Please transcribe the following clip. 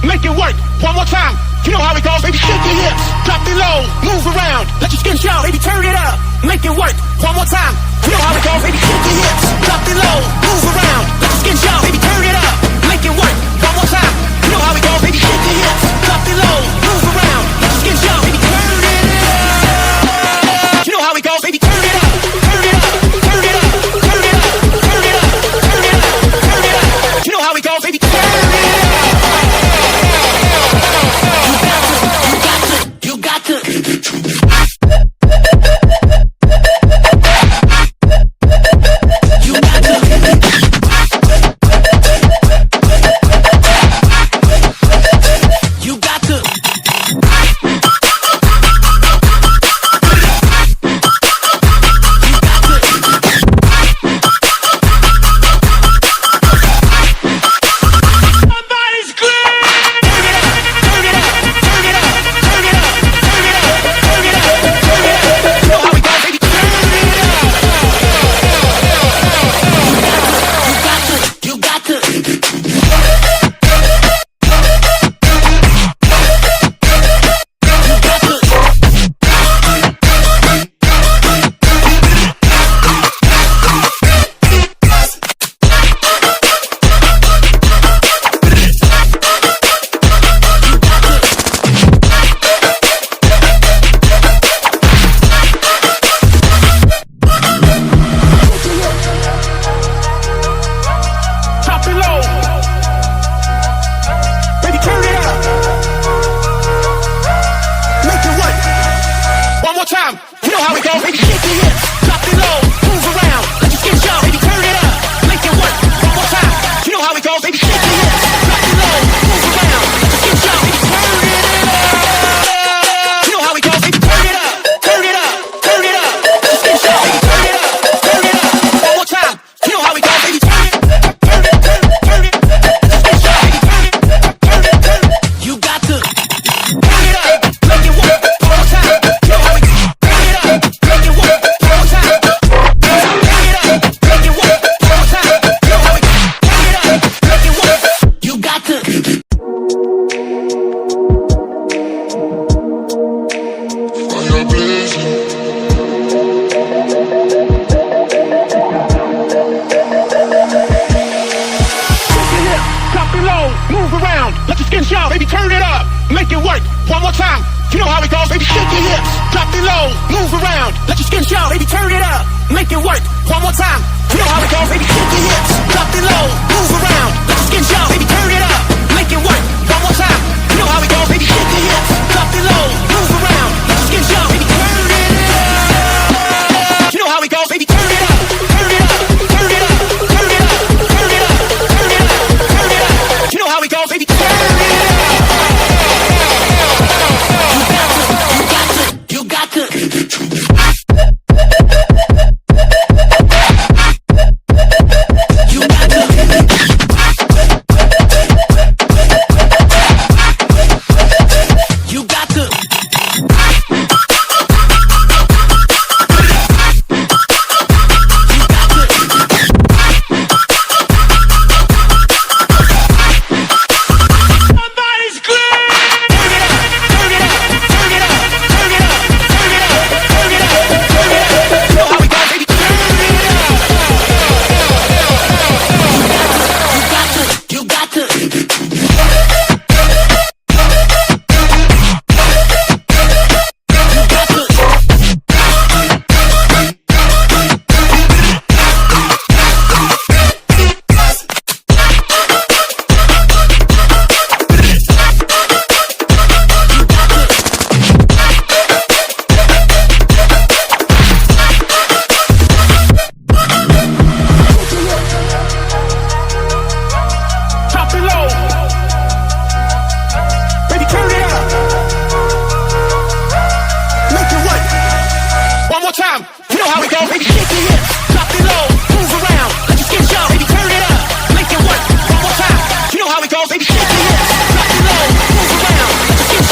make it work. One more time, you know how it goes, baby. Shake your hips, drop it low, move around, let your skin show, baby. Turn it up, make it work. One more time, you know how it goes, baby. Shake your hips, drop it low, move around, let your skin show, baby. Turn it up, make it work. One more time, you know how it goes, baby. Shake your hips, drop it low, move around, let your skin show, baby. Turn it up, you know how it goes, baby. Turn it up, turn it up, turn it up, turn it up, turn it up, turn it up, turn it up. You know how it goes, baby. Turn it up. You got to give it to me. Make it work. One more time. You know how it goes, baby. Shake your hips, drop it low, move around, let your